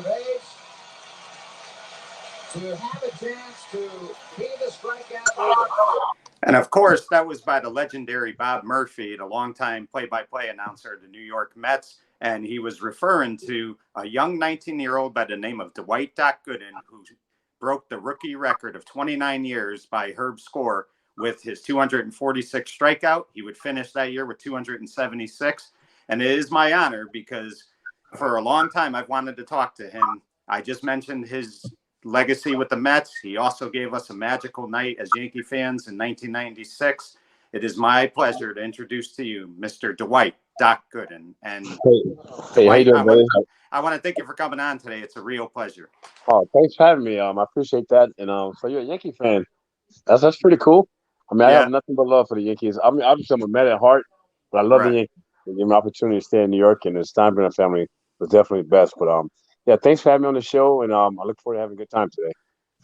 base to have a chance to be the strikeout leader. And of course, that was by the legendary Bob Murphy, the longtime play-by-play announcer of the New York Mets. And he was referring to a young 19-year-old by the name of Dwight Gooden, who broke the rookie record of 29 years by Herb Score with his 246 strikeout. He would finish that year with 276. And it is my honor because for a long time I've wanted to talk to him. I just mentioned his legacy with the Mets. He also gave us a magical night as Yankee fans in 1996. It is my pleasure to introduce to you Mr. Dwight Gooden. And hey, how you doing, buddy? I want to thank you for coming on today. It's a real pleasure. Oh, thanks for having me. I appreciate that. And so you're a Yankee fan. That's pretty cool. I mean, I have nothing but love for the Yankees. I mean, obviously I'm a Met at heart, but I love the Yankees. They gave me an opportunity to stay in New York, and the Steinbrenner family was definitely best. But yeah, thanks for having me on the show, and I look forward to having a good time today.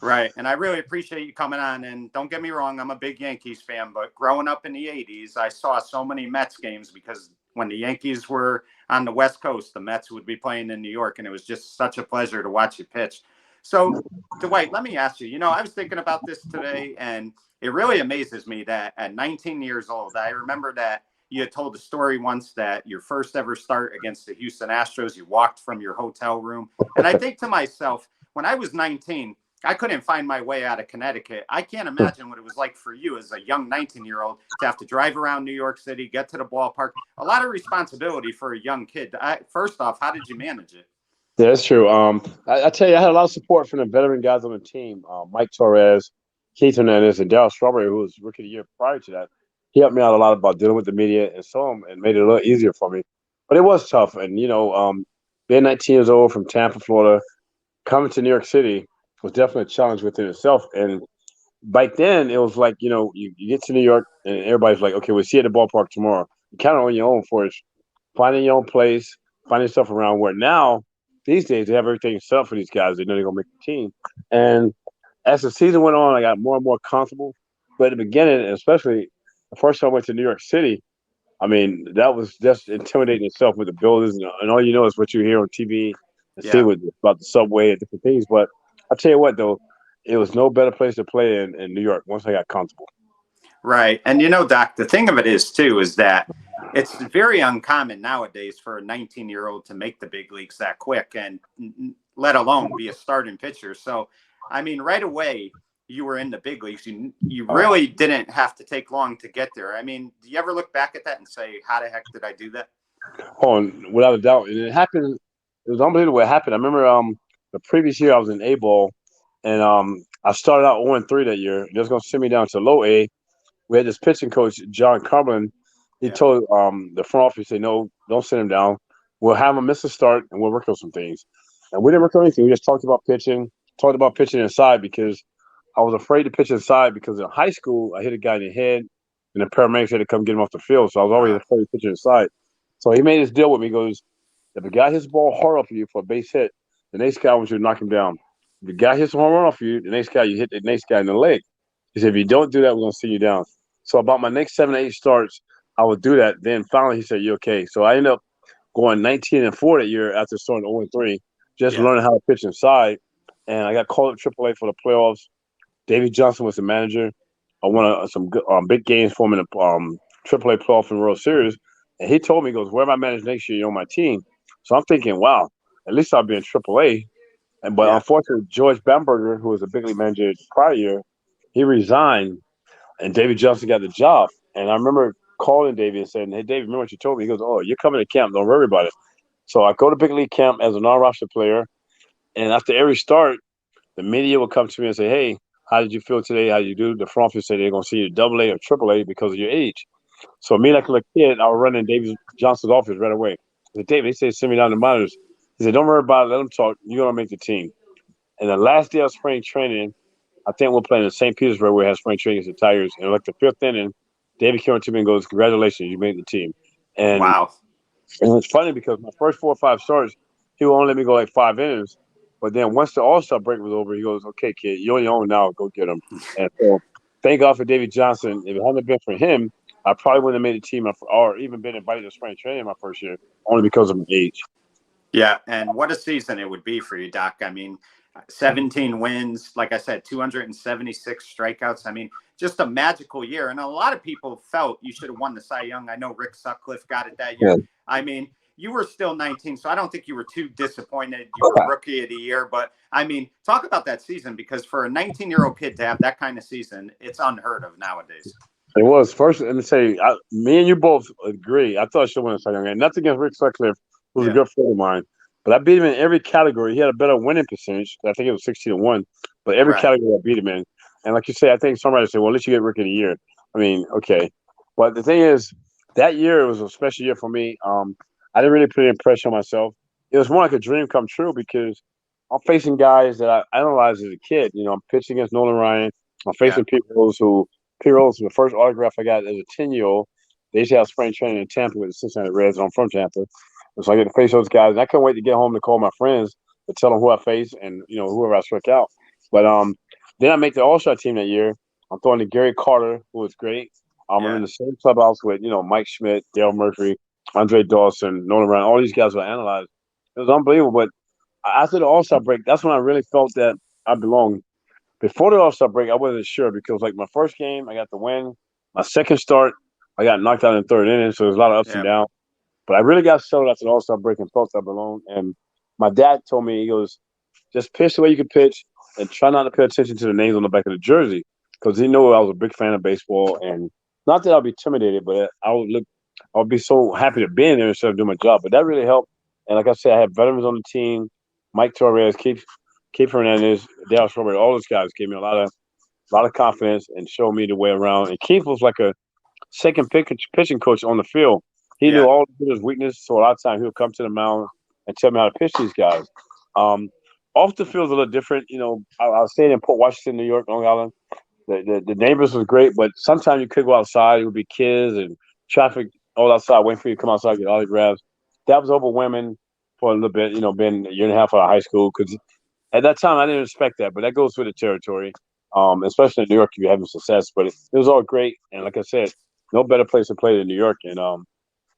Right, and I really appreciate you coming on. And don't get me wrong, I'm a big Yankees fan, but growing up in the 80s, I saw so many Mets games because when the Yankees were on the West Coast, the Mets would be playing in New York, and it was just such a pleasure to watch you pitch. So, Dwight, let me ask you, I was thinking about this today, and it really amazes me that at 19 years old, I remember that you had told a story once that your first ever start against the Houston Astros, you walked from your hotel room. And I think to myself, when I was 19, I couldn't find my way out of Connecticut. I can't imagine what it was like for you as a young 19-year-old to have to drive around New York City, get to the ballpark. A lot of responsibility for a young kid. First off, how did you manage it? Yeah, that's true. I tell you, I had a lot of support from the veteran guys on the team. Mike Torres, Keith Hernandez, and Darryl Strawberry, who was rookie of the year prior to that. He helped me out a lot about dealing with the media and so on, and made it a little easier for me. But it was tough. And, being 19 years old from Tampa, Florida, coming to New York City was definitely a challenge within itself. And back then, it was like, you get to New York and everybody's like, okay, we'll see you at the ballpark tomorrow. You kind of on your own for it, finding your own place, finding stuff around where now, these days, they have everything set up for these guys. They know they're going to make the team. And as the season went on, I got more and more comfortable. But at the beginning, especially the first time I went to New York City, I mean, that was just intimidating itself with the buildings. And all you know is what you hear on TV and see about the subway and different things. But I'll tell you what, though, it was no better place to play in New York once I got comfortable. Right. And, Doc, the thing of it is, too, is that it's very uncommon nowadays for a 19-year-old to make the big leagues that quick and let alone be a starting pitcher. So, I mean, right away, you were in the big leagues. You really didn't have to take long to get there. I mean, do you ever look back at that and say, how the heck did I do that? Oh, without a doubt. And it happened. It was unbelievable what happened. I remember the previous year I was in A-ball, and I started out 0-3 that year. They was going to send me down to low A. We had this pitching coach, John Cumberland. He told the front office, say, no, don't send him down. We'll have him miss a start, and we'll work on some things. And we didn't work on anything. We just talked about pitching inside because I was afraid to pitch inside because in high school, I hit a guy in the head, and the paramedics had to come get him off the field. So I was always afraid to pitch inside. So he made this deal with me. He goes, if a guy hits the ball hard off you for a base hit, the next guy wants you to knock him down. If the guy hits a home run off you, the next guy, you hit the next guy in the leg. He said, if you don't do that, we're going to send you down. So about my next 7 to 8 starts, I would do that. Then finally he said, you okay? So I ended up going 19-4 that year after starting 0-3, just learning how to pitch inside. And I got called up AAA for the playoffs. Davey Johnson was the manager. I won some good, big games for him in the AAA playoff and World Series. And he told me, he goes, where am I managed next year? You're on my team. So I'm thinking, wow, at least I'll be in AAA. But unfortunately, George Bamberger, who was a big league manager the prior year, he resigned, and Davey Johnson got the job. And I remember calling Davey and saying, hey, Davey, remember what you told me? He goes, oh, you're coming to camp. Don't worry about it. So I go to big league camp as a non-roster player. And after every start, the media will come to me and say, hey, how did you feel today? How did you do? The front office said they're going to see you AA or AAA because of your age. So me, like a little kid, I was running Davey Johnson's office right away. I said, David, he said, send me down to the minors. He said, don't worry about it. Let them talk. You're going to make the team. And the last day of spring training, I think we're playing in St. Petersburg where we had spring training against the Tigers. And like the fifth inning, David came to me and goes, congratulations, you made the team. And wow. And it's funny because my first 4 or 5 starts, he would only let me go like 5 innings. But then once the All-Star break was over, he goes, okay, kid, you're on your own now. Go get him. And so thank God for David Johnson. If it hadn't been for him, I probably wouldn't have made a team or even been invited to spring training my first year, only because of my age. Yeah, and what a season it would be for you, Doc. I mean, 17 wins, like I said, 276 strikeouts. I mean, just a magical year. And a lot of people felt you should have won the Cy Young. I know Rick Sutcliffe got it that Yeah. year. I mean, you were still 19, so I don't think you were too disappointed. You were rookie of the year. But I mean, talk about that season, because for a 19-year-old kid to have that kind of season, it's unheard of nowadays. It was first. Let me say, me and you both agree. I thought I should win a Cy Young. And nothing against Rick Sutcliffe, who's a Yeah, good friend of mine, but I beat him in every category. He had a better winning percentage. I think it was 16-1, but every right. category I beat him in. And like you say, I think somebody said, "Well, at least you get Rookie of the Year." I mean, okay, but the thing is, that year was a special year for me. I didn't really put any pressure on myself. It was more like a dream come true because I'm facing guys that I analyzed as a kid. You know, I'm pitching against Nolan Ryan. I'm Yeah, facing people who P-Rose, the first autograph I got as a 10-year-old. They used to have spring training in Tampa with the Cincinnati Reds, and I'm from Tampa. And so I get to face those guys. And I couldn't wait to get home to call my friends to tell them who I faced and, whoever I struck out. But then I make the All-Star team that year. I'm throwing to Gary Carter, who was great. I'm yeah, in the same clubhouse with, Mike Schmidt, Dale Murphy, Andre Dawson, Nolan Ryan. All these guys were analyzed. It was unbelievable. But after the All-Star break, that's when I really felt that I belonged. Before the All-Star break, I wasn't sure because like my first game, I got the win. My second start, I got knocked out in the third inning, so there's a lot of ups and yeah, downs. But I really got settled after the All-Star break and felt I belonged. And my dad told me, he goes, just pitch the way you can pitch and try not to pay attention to the names on the back of the jersey, because he knew I was a big fan of baseball. And not that I'll be intimidated, but I would be so happy to be in there instead of doing my job. But that really helped. And like I said, I had veterans on the team, Mike Torres, Keith Hernandez, Dale Strawberry, all those guys gave me a lot of confidence and showed me the way around. And Keith was like a second pitching coach on the field. He knew yeah, all of his weaknesses, so a lot of times he would come to the mound and tell me how to pitch these guys. Um, Off the field's a little different. I was staying in Port Washington, New York, Long Island. The neighbors was great, but sometimes you could go outside. It would be kids and traffic all outside waiting for you to come outside and get autographs. That was overwhelming for a little bit. Being a year and a half out of high school, because at that time I didn't expect that, but that goes with the territory. Especially in New York, if you're having success. But it was all great, and like I said, no better place to play than New York. And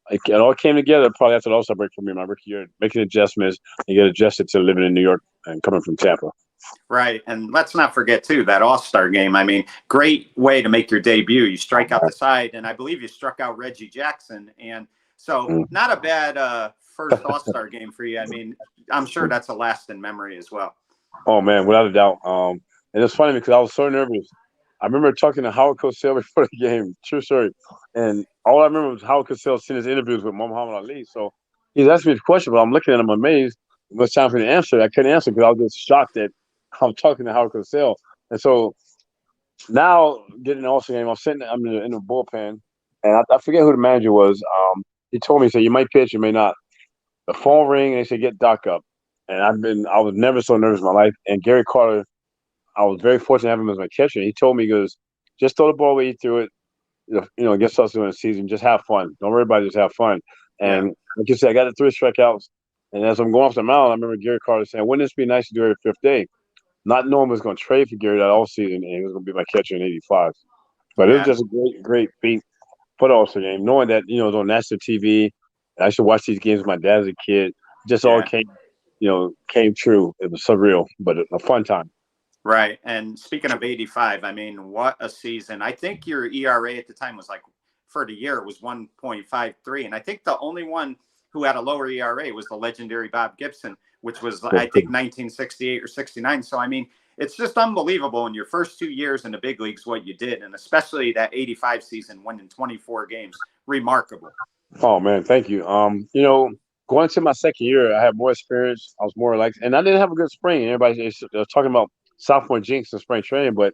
it all came together probably after the All-Star break for me, my rookie year, making adjustments and get adjusted to living in New York and coming from Tampa. right. And let's not forget, too, that All-Star game. I mean, great way to make your debut. You strike out the side, and I believe you struck out Reggie Jackson. And so Mm. not a bad first All-Star game for you. I mean, I'm sure that's a lasting memory as well. Oh man, without a doubt. And it's funny because I was so nervous. I remember talking to Howard Cosell before the game, true story. And all I remember was Howard Cosell seeing his interviews with Muhammad Ali. So he's asking me the question, but I'm looking at him amazed. It was time for me to answer. I couldn't answer because I was just shocked that I'm talking to Howard Cosell. And so now getting the All-Star game, I'm in the bullpen, and I forget who the manager was. He told me, he said, "You might pitch, you may not." The phone ring, and they said, "Get Doc up." And I was never so nervous in my life. And Gary Carter, I was very fortunate to have him as my catcher. He told me, he goes, "Just throw the ball where you threw it. Against us during the season, just have fun. Don't worry about it, just have fun." Yeah. And like you said, I got the 3 strikeouts. And as I'm going off the mound, I remember Gary Carter saying, "Wouldn't this be nice to do every fifth day?" Not knowing I was going to trade for Gary that all season, and he was going to be my catcher in '85. But it was Yeah. just a great, great feat for the All-Star game, knowing that it was on national TV. I used to watch these games with my dad as a kid. It just all Yeah. came true. It was surreal, but a fun time. Right. And speaking of 85, I mean, what a season. I think your ERA at the time was like, for the year, it was 1.53. And I think the only one who had a lower ERA was the legendary Bob Gibson, which was, I think, 1968 or 69. So, I mean, it's just unbelievable in your first 2 years in the big leagues what you did. And especially that 85 season, winning 24 games. Remarkable. Oh man, thank you. Going into my second year, I had more experience. I was more like, and I didn't have a good spring. Everybody was talking about sophomore jinx in spring training, but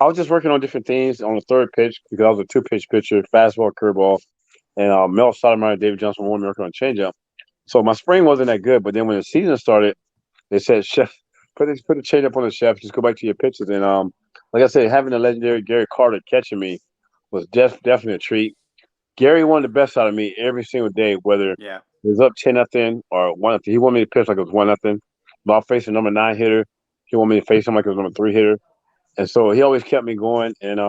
I was just working on different things on the third pitch because I was a two-pitch pitcher, fastball, curveball, and Mel Stoudemire and David Johnson wanted me working on changeup. So my spring wasn't that good, but then when the season started, they said, "Chef, put a changeup on the chef. Just go back to your pitches." And like I said, having the legendary Gary Carter catching me was definitely a treat. Gary wanted the best out of me every single day, whether it Yeah. was up 10-0 or 1-0. He wanted me to pitch like it was 1-0. But I'll face a number 9 hitter. He wanted me to face him like it was number 3 hitter. And so he always kept me going. And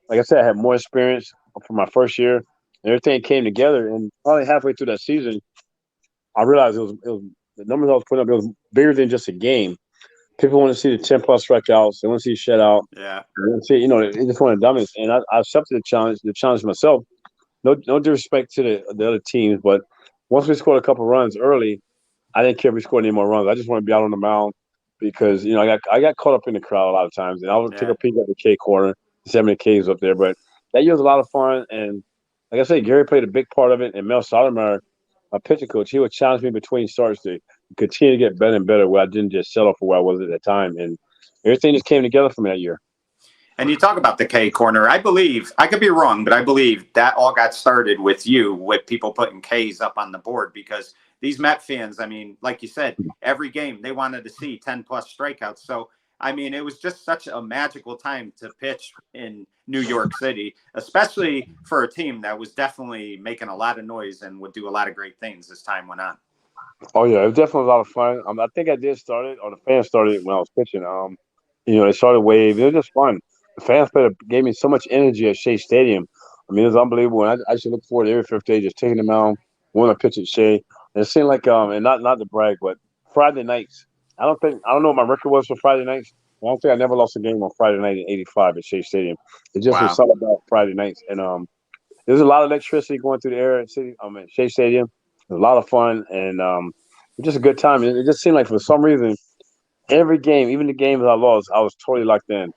like I said, I had more experience for my first year. And everything came together. And probably halfway through that season, I realized it was the numbers I was putting up. It was bigger than just a game. People want to see the 10+ strikeouts. They want to see shutout. Yeah. They want to see, they just want to dominate. And I accepted the challenge myself. No disrespect to the other teams, but once we scored a couple runs early, I didn't care if we scored any more runs. I just want to be out on the mound because I got caught up in the crowd a lot of times, and I would take Yeah. a peek at the K corner, see how many Ks up there. But that year was a lot of fun, and like I said, Gary played a big part of it, and Mel Stoudemire, my pitching coach, he would challenge me between starts to continue to get better and better, where I didn't just settle for where I was at that time, and everything just came together for me that year. And you talk about the K corner. I believe, I could be wrong, but I believe that all got started with you, with people putting Ks up on the board, because these Met fans, I mean, like you said, every game they wanted to see 10+ strikeouts. So, I mean, it was just such a magical time to pitch in New York City, especially for a team that was definitely making a lot of noise and would do a lot of great things as time went on. Oh yeah, it was definitely a lot of fun. I think I did start it, or the fans started it when I was pitching. They started wave. It was just fun. The fans gave me so much energy at Shea Stadium. I mean, it was unbelievable. And I should look forward to every fifth day, just taking them out, going to pitch at Shea. And it seemed like and not to brag, but Friday nights. I don't know what my record was for Friday nights. I don't think I never lost a game on Friday night in '85 at Shea Stadium. It just was Wow. something about Friday nights, and there's a lot of electricity going through the air at Shea Stadium. It was a lot of fun, and it was just a good time. And it just seemed like for some reason, every game, even the games I lost, I was totally locked in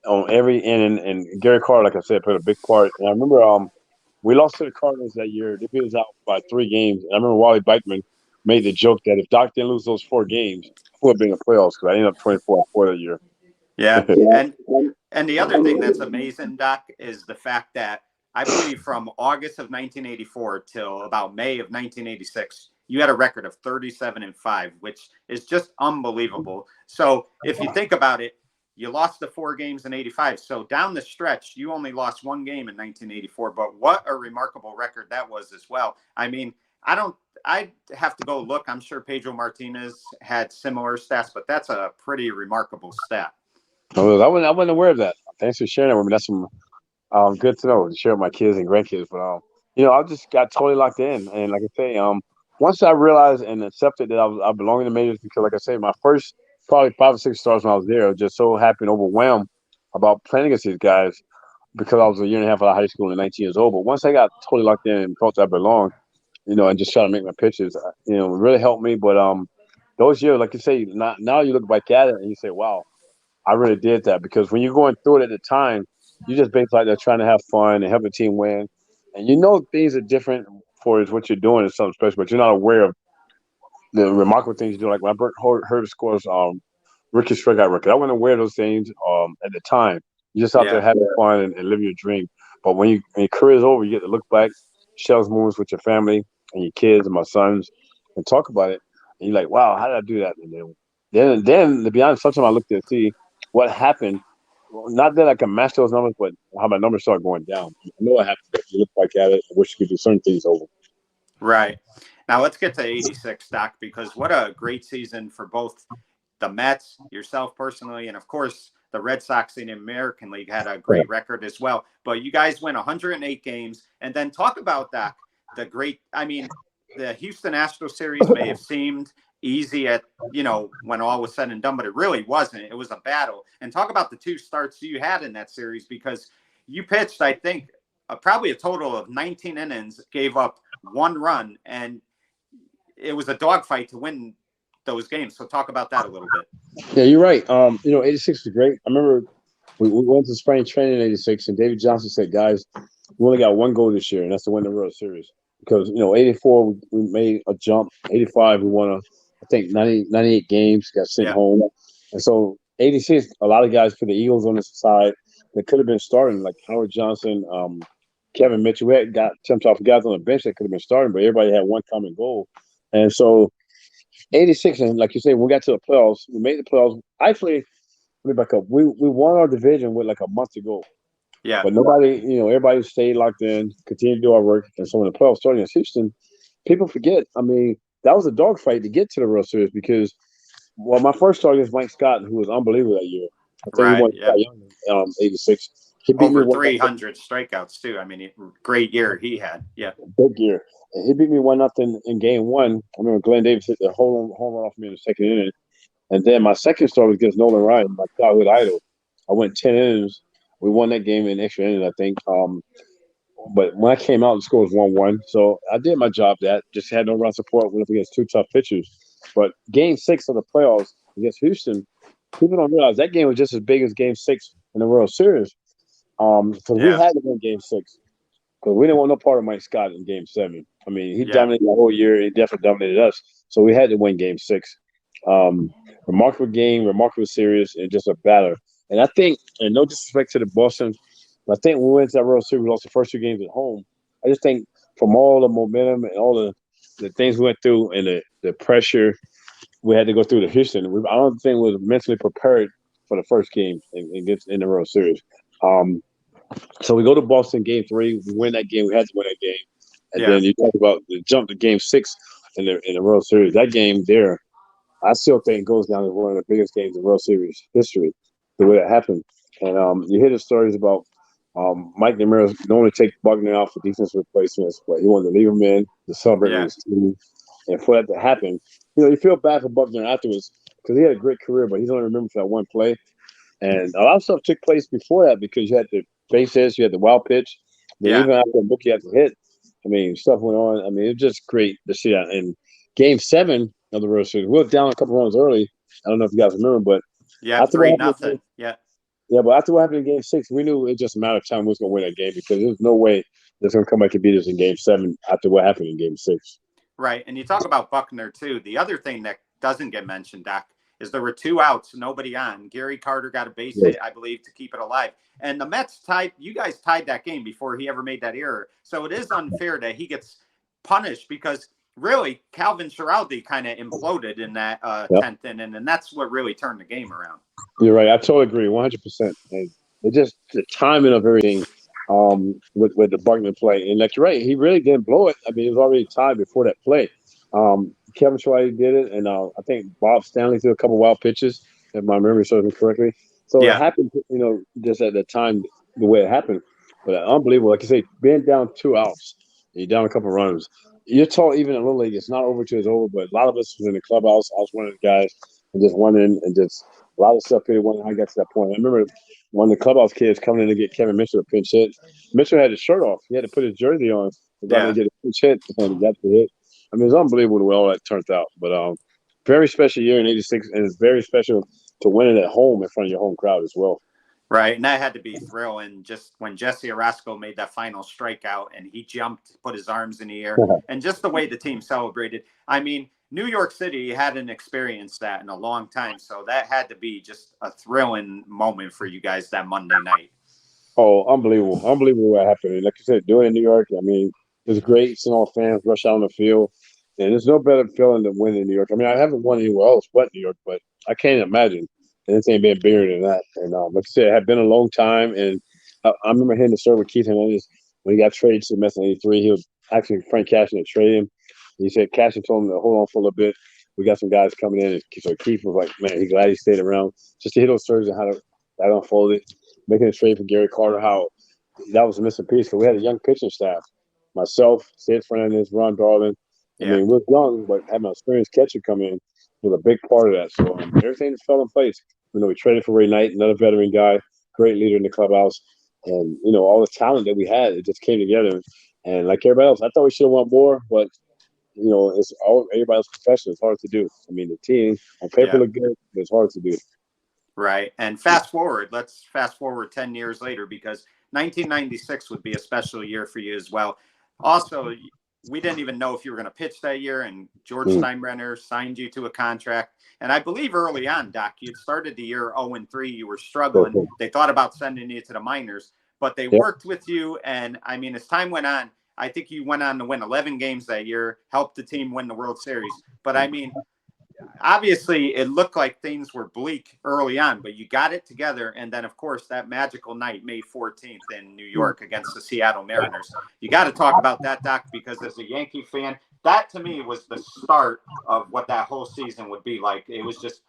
on every inning. And Gary Carter, like I said, played a big part. And I remember we lost to the Cardinals that year. They beat us out by 3 games. And I remember Wally Backman made the joke that if Doc didn't lose those 4 games, we would have been in the playoffs because I ended up 24-4 that year. Yeah. And the other thing that's amazing, Doc, is the fact that I believe from August of 1984 till about May of 1986, you had a record of 37-5, which is just unbelievable. So if you think about it, you lost the 4 games in '85. So down the stretch, you only lost 1 game in 1984. But what a remarkable record that was as well. I mean, I'd have to go look. I'm sure Pedro Martinez had similar stats, but that's a pretty remarkable stat. I wasn't aware of that. Thanks for sharing that with me. That's some good to know to share with my kids and grandkids. But I just got totally locked in, and like I say, once I realized and accepted that I belong in the majors, because like I say, my first probably 5 or 6 stars when I was there, I was just so happy and overwhelmed about playing against these guys because I was a year and a half out of high school and 19 years old. But once I got totally locked in and felt I belonged, and just trying to make my pitches, it really helped me. But those years, like you say, now you look back at it and you say, wow, I really did that, because when you're going through it at the time, you just basically like they're trying to have fun and help the team win, and things are different for what you're doing is something special, but you're not aware of the remarkable things you do. Like when Herb scores Ricky strikeout record, I wasn't aware of those things at the time. You're just out there Yeah. having fun and living your dream. But when your career is over, you get to look back, share those moments with your family and your kids and my sons, and talk about it. And you're like, wow, how did I do that? And then to be honest, sometimes I look to see what happened. Well, not that I can match those numbers, but how my numbers start going down. I know what happened. But you look back at it, I wish you could do certain things over. Right. Now let's get to '86, Doc, because what a great season for both the Mets, yourself personally, and of course the Red Sox in the American League had a great record as well. But you guys win 108 games, and then talk about that. I mean, the Houston Astros series may have seemed easy when all was said and done, but it really wasn't. It was a battle. And talk about the 2 starts you had in that series, because you pitched, I think, probably a total of 19 innings, gave up 1 run, and it was a dogfight to win those games. So talk about that a little bit. Yeah, you're right. '86 was great. I remember we went to spring training in '86, and David Johnson said, "Guys, we only got 1 goal this year, and that's to win the World Series." Because '84 we made a jump. '85 we won I think 98 games, got sent Yeah. home, and so '86 a lot of guys for the Eagles on the side that could have been starting, like Howard Johnson, Kevin Mitchell. We had got some top guys on the bench that could have been starting, but everybody had one common goal, and so '86, and like you say, when we got to the playoffs, we made the playoffs. Actually, let me back up. We won our division with like a month to go, Yeah. but nobody, everybody stayed locked in, continued to do our work. And so when the playoffs started in Houston, people forget. I mean, that was a dogfight to get to the World Series because, well, my first start against Mike Scott, who was unbelievable that year. I think he Right. won Yeah. Cy Young '86. He beat me Over one 300 strikeouts too. I mean, great year he had. Yeah. big year. And he beat me 1-0 in game one. I remember Glenn Davis hit the home run off me in the second inning. And then my second start was against Nolan Ryan, my childhood idol. I went 10 innings. We won that game in extra innings, I think. But when I came out, the score was 1-1. So I did my job. That just had no run support. Went up against two tough pitchers. But game six of the playoffs against Houston, people don't realize that game was just as big as game six in the World Series. Because we Yeah. had to win game six. Because we didn't want no part of Mike Scott in game seven. I mean, he Yeah. dominated the whole year. He definitely dominated us. So we had to win game six. Remarkable game, remarkable series, and just a batter. And I think, and no disrespect to the Boston, but I think when we went to that World Series, we lost the first two games at home. I just think from all the momentum and all the things we went through and the pressure we had to go through to Houston, I don't think we were mentally prepared for the first game in the World Series. So we go to Boston game three. We win that game. We had to win that game. And Yeah. then you talk about the jump to game six in the World Series. That game there, I still think goes down as one of the biggest games in World Series history. The way that happened, and you hear the stories about Mike Ramirez normally take Buckner out for defensive replacements, but he wanted to leave him in to celebrate with Yeah. his team. And for that to happen, you feel bad for Buckner afterwards because he had a great career, but he's only remembered for that one play. And a lot of stuff took place before that because you had the base hits, you had the wild pitch. Then Yeah. even after the book, you had to hit. I mean, stuff went on. I mean, it was just great to see that. In game seven of the World Series, we were down a couple runs early. I don't know if you guys remember, but Yeah. after what Three happened, nothing. Yeah. yeah, but after what happened in game six, we knew it was just a matter of time we was going to win that game because there's no way that's going to come back and beat us in game seven after what happened in game six. Right. And you talk about Buckner too. The other thing that doesn't get mentioned, Doc, is there were two outs, nobody on. Gary Carter got a base Yeah. hit, I believe, to keep it alive. And the Mets tied, you guys tied that game before he ever made that error. So it is unfair that he gets punished because really Calvin Schiraldi kind of imploded in that Yep. 10th inning. And that's what really turned the game around. You're right. I totally agree, 100%. And it just the timing of everything with the Buckner play, and like you're right, he really didn't blow it. I mean, it was already tied before that play. Kevin Schweiger did it, and I think Bob Stanley threw a couple wild pitches, if my memory serves me correctly. So it Yeah. happened, just at the time the way it happened. But unbelievable, like you say, being down two outs, you're down a couple runs. You're told even in Little League, it's not over till it's over. But a lot of us was in the clubhouse. I was one of the guys, and just went in and just a lot of stuff. People wondering how I got to that point. I remember one of the clubhouse kids coming in to get Kevin Mitchell a pinch hit. Mitchell had his shirt off. He had to put his jersey on. He got to Yeah. get a pinch hit, and he got the hit. I mean, it's unbelievable the way all that turned out. But very special year in '86, and it's very special to win it at home in front of your home crowd as well. Right. And that had to be thrilling just when Jesse Orosco made that final strikeout and he jumped, put his arms in the air, and just the way the team celebrated. I mean, New York City hadn't experienced that in a long time. So that had to be just a thrilling moment for you guys that Monday night. Oh, unbelievable. Unbelievable what happened. And like you said, doing it in New York, I mean, it was great seeing all the fans rush out on the field. And there's no better feeling than winning in New York. I mean, I haven't won anywhere else but New York, but I can't imagine anything being bigger than that. And like I said, it had been a long time. And I remember hearing the story with Keith Hernandez when he got traded to the Mets in '83. He was actually Frank Cashin to trade him. And he said Cashin told him to hold on for a little bit. We got some guys coming in. And so Keith was like, man, he's glad he stayed around just to hear those stories and how that unfolded. Making a trade for Gary Carter, how that was a missing piece because we had a young pitching staff. Myself, Sid Fernandez, Ron Darling. I Yeah. mean, we were young, but having an experienced catcher come in was a big part of that. So everything just fell in place. We traded for Ray Knight, another veteran guy, great leader in the clubhouse. And, all the talent that we had, it just came together. And like everybody else, I thought we should have won more, but, it's all everybody's profession. It's hard to do. I mean, the team on paper look good, but it's hard to do. Right. And let's fast forward 10 years later because 1996 would be a special year for you as well. Also, we didn't even know if you were going to pitch that year, and George Steinbrenner signed you to a contract. And I believe early on, Doc, you'd started the year 0-3. You were struggling. They thought about sending you to the minors, but they worked with you. And, I mean, as time went on, I think you went on to win 11 games that year, helped the team win the World Series. But, I mean, obviously it looked like things were bleak early on, but you got it together. And then, of course, that magical night, May 14th in New York against the Seattle Mariners. You got to talk about that, Doc, because as a Yankee fan, that to me was the start of what that whole season would be like. It was just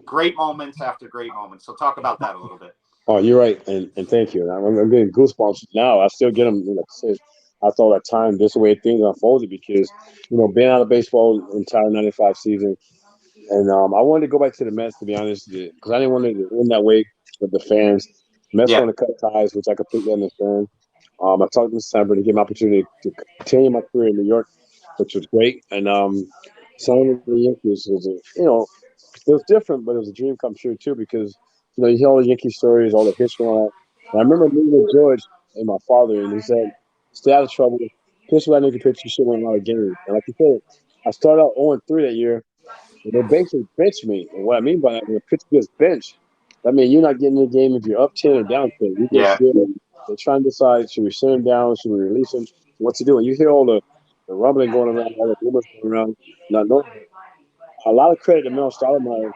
great moments after great moments. So talk about that a little bit. Oh, you're right, and thank you. I'm getting goosebumps now. I still get them. Like I said, I thought at time this way things unfolded because being out of baseball the entire '95 season, and I wanted to go back to the Mets to be honest, because I didn't want it to end that way with the fans. Mets Yeah, want to cut ties, which I completely understand. I talked to December to give me an opportunity to continue my career in New York, which was great, and signing with the Yankees was it was different, but it was a dream come true too because you hear all the Yankee stories, all the history on that. And I remember meeting with George and my father, and he said, "Stay out of trouble. Pitch what I need to pitch. You should win a lot of games." And like you said, I started out 0-3 that year, and they basically benched me. And what I mean by that, when a pitcher gets benched, that means you're not getting in the game if you're up 10 or down 10. You just yeah, there. They're trying to decide should we send him down, should we release him, what to do. And you hear all the rumbling going around, all the rumors going around, not knowing. A lot of credit to Mel Stoudemire.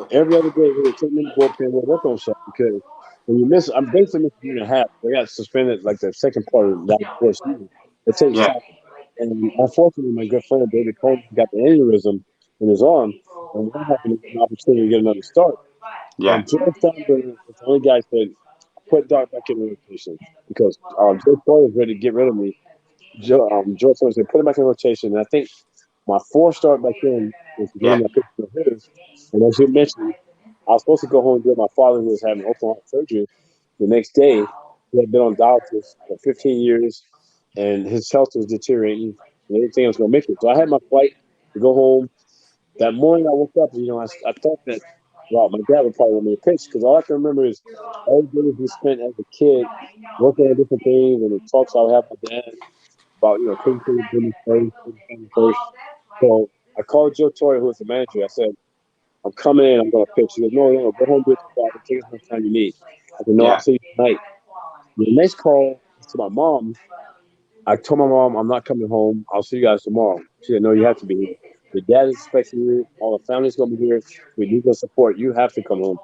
Every other day, he would take me in the bullpen and work on something because when you miss, I'm basically missing a year and a half. I got suspended like the second part of that fourth season. It takes yeah, time. And unfortunately, my good friend David Coleman got the aneurysm in his arm, and what happened? He got an opportunity to get another start. yeah, And George Steinbrenner was the only guy that said, "Put Doc back in the rotation," because Joe Torre was ready to get rid of me. George Torre said, "Put him back in rotation." And I think my fourth start back then was the yeah, game I pitched no hitters. And as you mentioned, I was supposed to go home and get my father, who was having open heart surgery, the next day. He had been on dialysis for 15 years, and his health was deteriorating, and everything was going to make it. So I had my flight to go home. That morning, I woke up, and I thought that, wow, my dad would probably want me to pitch because all I can remember is all the days we spent as a kid working on different things and the talks I would have with my dad about, taking care of business first, taking care of first. So I called Joe Torre, who was the manager. I said, "I'm coming in. I'm going to pitch." He goes, "No, no, no. Go home, do it your father. Take as much time you need." I said, "No, I'll yeah, see you tonight." The next call was to my mom. I told my mom, "I'm not coming home. I'll see you guys tomorrow." She said, "No, you have to be here. Your dad is expecting you. All the family's going to be here. We need your support. You have to come home."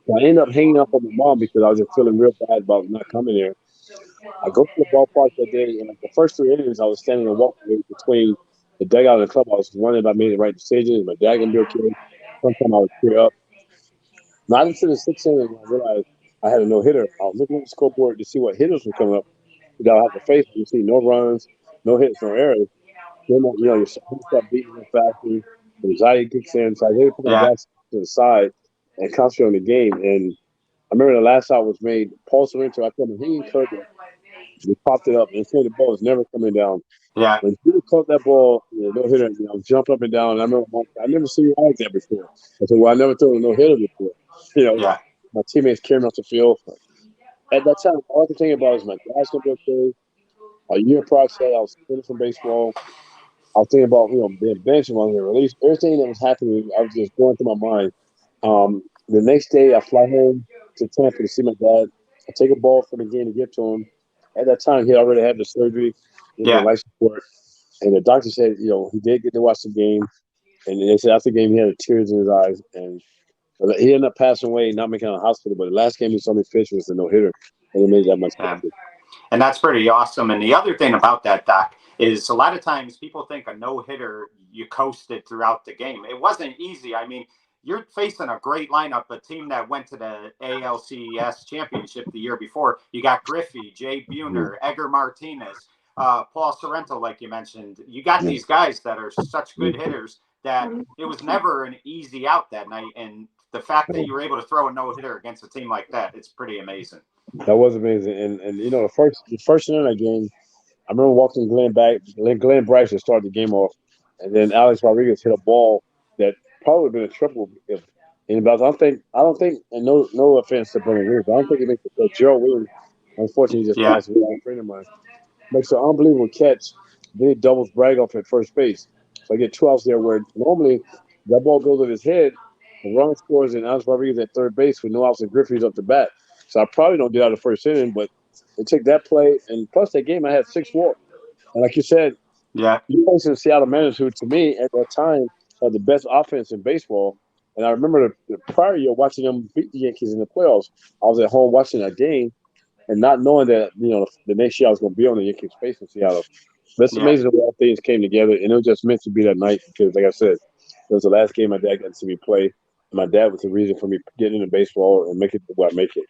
So I ended up hanging up on my mom because I was just feeling real bad about not coming here. I go to the ballpark that day, and like the first 3 innings, I was standing in a walkway between the dugout and the clubhouse, wondering if I made the right decision. Is my dad gonna be okay? Sometimes I would tear up. Not until the sixth inning when I realized I had a no hitter. I was looking at the scoreboard to see what hitters were coming up that I had to face. You see no runs, no hits, no errors. Then your heart start beating real fast. Anxiety kicks in, so I had to put my yeah, bat to the side and concentrate on the game. And I remember the last out was made. Paul Sorrento, I told him hanging curveball. We popped it up and said the ball was never coming down. yeah, When Drew caught that ball, no hitter, I was jumping up and down. And I remember I never seen you like that before. I said, "Well, I never threw a no hitter before." You know, yeah, my teammates carrying me off the field. At that time, all I could think about was my dad's gonna be okay. A year prior to that, I was suspended from baseball. I was thinking about being benched and wanting to release. Everything that was happening, I was just going through my mind. The next day, I fly home to Tampa to see my dad. I take a ball from the game to give to him. At that time, he already had the surgery. He was on yeah. life support. And the doctor said, he did get to watch the game. And they said after the game, he had tears in his eyes. And he ended up passing away, not making it out of the hospital. But the last game he saw me pitch was the no hitter. And it made that much Yeah. better. And that's pretty awesome. And the other thing about that, Doc, is a lot of times people think a no hitter, you coasted throughout the game. It wasn't easy. I mean, you're facing a great lineup, a team that went to the ALCS championship the year before. You got Griffey, Jay Buhner, Edgar Martinez, Paul Sorrento, like you mentioned. You got these guys that are such good hitters that it was never an easy out that night. And the fact that you were able to throw a no hitter against a team like that, it's pretty amazing. That was amazing. And the first inning of that game, I remember watching Glenn Bryce to start the game off, and then Alex Rodriguez hit a ball that probably would have been a triple if anybody. I don't think, and no offense to Brennan Williams, but I don't think he makes the play. Gerald Williams, unfortunately, he just Yeah, passed away. A friend of mine makes an unbelievable catch. Then he doubles Bragg off at first base, so I get 2 outs there. Where normally that ball goes over his head, the run scores, and Alex Rodriguez at third base with no outs and Griffey's up the bat. So I probably don't get out of the first inning, but it took that play, and plus that game I had 6 walks. And like you said, yeah, you facing Seattle Mariners, who to me at that time had the best offense in baseball. And I remember the prior year watching them beat the Yankees in the playoffs. I was at home watching that game and not knowing that the next year I was going to be on the Yankees facing Seattle. That's yeah. amazing the way all things came together, and it was just meant to be that night because, like I said, it was the last game my dad got to see me play. My dad was the reason for me getting into baseball and make it where I make it.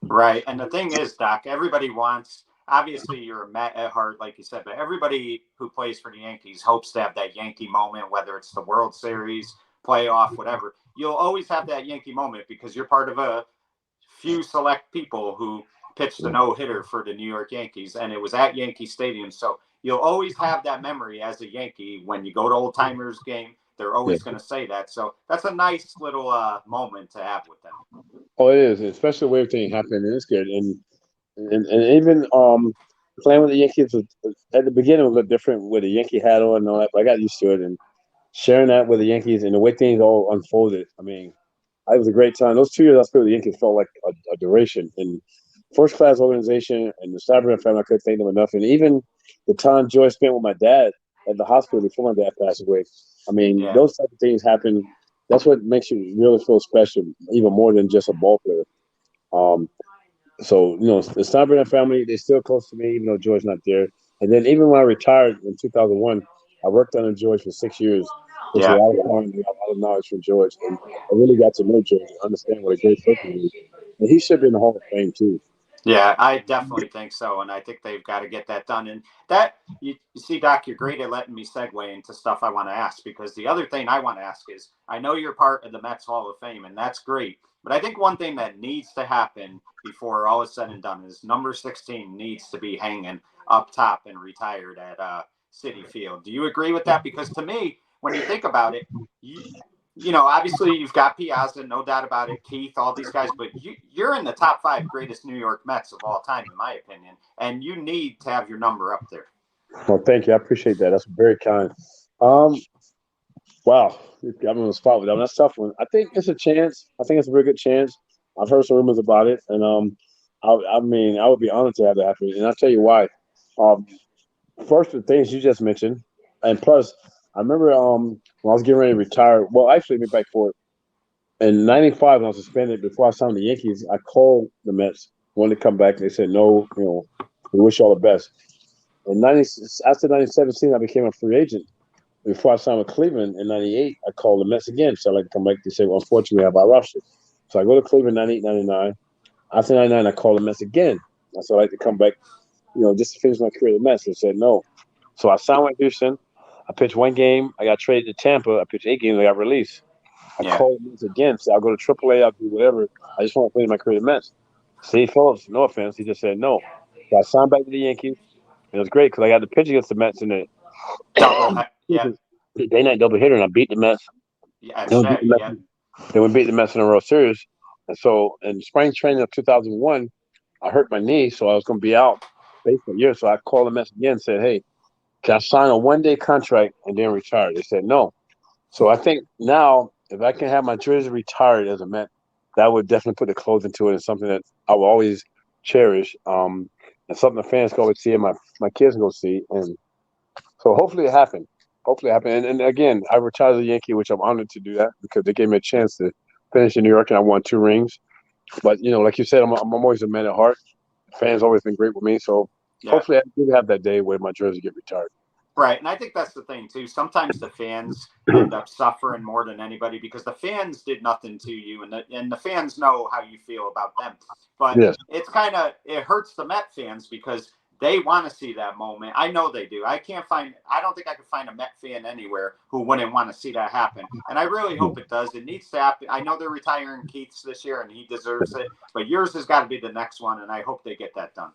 Right. And the thing is, Doc, everybody wants, obviously, you're a Met at heart, like you said, but everybody who plays for the Yankees hopes to have that Yankee moment, whether it's the World Series, playoff, whatever. You'll always have that Yankee moment because you're part of a few select people who pitched a no hitter for the New York Yankees, and it was at Yankee Stadium. So you'll always have that memory as a Yankee when you go to Old Timers game. They're Yeah. always going to say that. So that's a nice little moment to have with them. Oh, it is, especially the way everything happened, and it's good. And even playing with the Yankees at the beginning was a little different with a Yankee hat on and all that, but I got used to it and sharing that with the Yankees and the way things all unfolded. I mean, it was a great time. Those 2 years I spent with the Yankees felt like a duration. And first class organization and the Cyberman family, I couldn't thank them enough. And even the time Joy spent with my dad at the hospital before my dad passed away. I mean, Yeah. those type of things happen. That's what makes you really feel special, even more than just a ball player. Um, so the Cyberman family, they're still close to me, even though Joy's not there. And then even when I retired in 2001, I worked under George for 6 years, which is a Yeah. lot of fun, a lot of knowledge from George, and I really got to know George and understand what a great person he is. And he should be in the Hall of Fame too. Yeah, I definitely think so, and I think they've got to get that done. And that you see, Doc, you're great at letting me segue into stuff I want to ask because the other thing I want to ask is I know you're part of the Mets Hall of Fame, and that's great. But I think one thing that needs to happen before all is said and done is number 16 needs to be hanging up top and retired at Citi Field. Do you agree with that? Because to me, when you think about it, obviously you've got Piazza, no doubt about it, Keith, all these guys, but you're in the top 5 greatest New York Mets of all time, in my opinion, and you need to have your number up there. Well, thank you. I appreciate that. That's very kind. Um, wow, you got me on the spot with that one. That's a tough one. I think it's a chance. I think it's a very good chance. I've heard some rumors about it, and I mean, I would be honored to have that happen. And I'll tell you why. Um, First, the things you just mentioned, and plus, I remember when I was getting ready to retire. Well, actually, let me back forward. In '95, when I was suspended before I signed the Yankees, I called the Mets, wanted to come back. They said no, we wish you all the best. In after 1917, I became a free agent. Before I signed with Cleveland in '98, I called the Mets again. So I'd like to come back. They said, well, unfortunately, we have our roster. So I go to Cleveland '98, '99. After '99, I called the Mets again. I said, I'd like to come back, just to finish my career at the Mets. They said no. So I signed with Houston. I pitched one game. I got traded to Tampa. I pitched 8 games. I got released. I Yeah. called the Mets again. Said, I'll go to AAA. I'll do whatever. I just want to finish my career at the Mets. Steve Phillips, no offense, he just said no. So I signed back to the Yankees. It was great because I got to pitch against the Mets in the Double, yeah, day night double hitter, and I beat the Mets. yeah, Then we beat the Shea, Mets. yeah, Then we beat the Mets in a World Series. And so in spring training of 2001, I hurt my knee, so I was going to be out basically a year. So I called the Mets again and said, hey, can I sign a 1-day contract and then retire? They said no. So I think now, if I can have my jersey retired as a Met, that would definitely put the clothes into it and something that I will always cherish. And something the fans can always see and my kids can go see. And so hopefully it happened. Hopefully it happened. And again, I retired as a Yankee, which I'm honored to do that because they gave me a chance to finish in New York and I won 2 rings. But, like you said, I'm always a man at heart. Fans always been great with me. So yeah. hopefully I do have that day where my jersey get retired. Right. And I think that's the thing, too. Sometimes the fans end up suffering more than anybody because the fans did nothing to you and the fans know how you feel about them. But Yes. it hurts the Met fans because they want to see that moment. I know they do. I don't think I could find a Met fan anywhere who wouldn't want to see that happen. And I really hope it does. It needs to happen. I know they're retiring Keith's this year and he deserves it, but yours has got to be the next one. And I hope they get that done.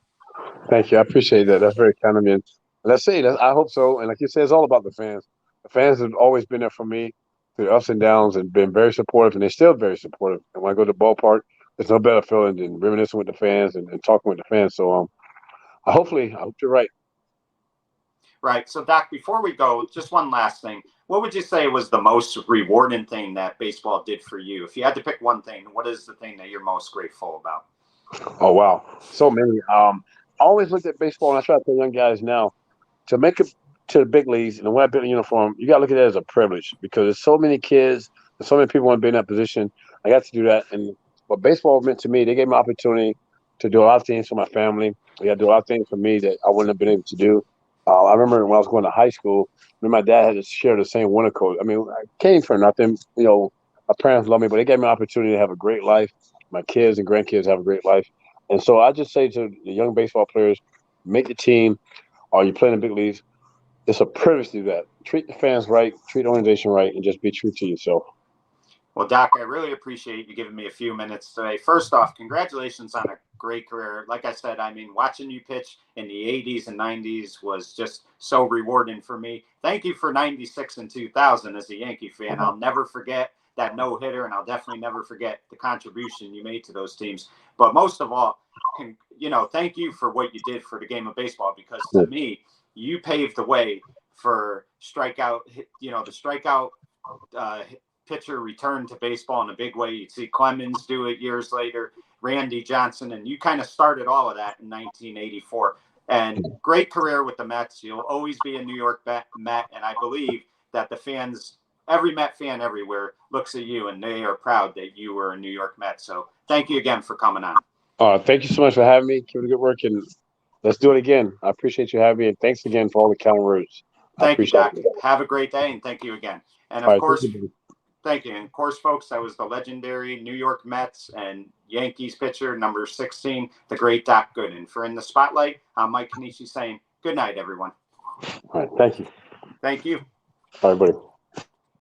Thank you. I appreciate that. That's very kind of you. And let's see. I hope so. And like you said, it's all about the fans. The fans have always been there for me through the ups and downs and been very supportive, and they're still very supportive. And when I go to the ballpark, there's no better feeling than reminiscing with the fans and talking with the fans. So I hope you're right. Right. So, Doc, before we go, just one last thing. What would you say was the most rewarding thing that baseball did for you? If you had to pick one thing, what is the thing that you're most grateful about? Oh wow, so many. I always looked at baseball, and I try to tell young guys now to make it to the big leagues and to wear a big uniform. You got to look at it as a privilege because there's so many kids, and so many people want to be in that position. I got to do that, and what baseball meant to me, they gave me an opportunity to do a lot of things for my family. They got to do a lot of things for me that I wouldn't have been able to do. I remember when I was going to high school, me and my dad had to share the same winter coat. I mean, I came for nothing, My parents love me, but they gave me an opportunity to have a great life. My kids and grandkids have a great life. And so I just say to the young baseball players, make the team, or you play in the big leagues. It's a privilege to do that. Treat the fans right, treat the organization right, and just be true to yourself. Well, Doc, I really appreciate you giving me a few minutes today. First off, congratulations on a great career. Like I said, I mean, watching you pitch in the 80s and 90s was just so rewarding for me. Thank you for 96 and 2000 as a Yankee fan. I'll never forget that no-hitter, and I'll definitely never forget the contribution you made to those teams. But most of all, thank you for what you did for the game of baseball, because to me, you paved the way for strikeout, the strikeout pitcher return to baseball in a big way. You'd see Clemens do it years later, Randy Johnson, and you kind of started all of that in 1984. And great career with the Mets. You'll always be a New York Met, and I believe that the fans, every Met fan everywhere, looks at you and they are proud that you were a New York Met. So thank you again for coming on. Thank you so much for having me. Keep up the good work, and let's do it again. I appreciate you having me, and thanks again for all the kind words. I Thank you, appreciate Doc. it. Have a great day, and thank you again. And All of right, course, thank you. And of course, folks, that was the legendary New York Mets and Yankees pitcher, number 16, the great Doc Gooden. For In the Spotlight, I'm Mike Kanishi saying good night, everyone. all right, thank you. Thank you. All right, buddy.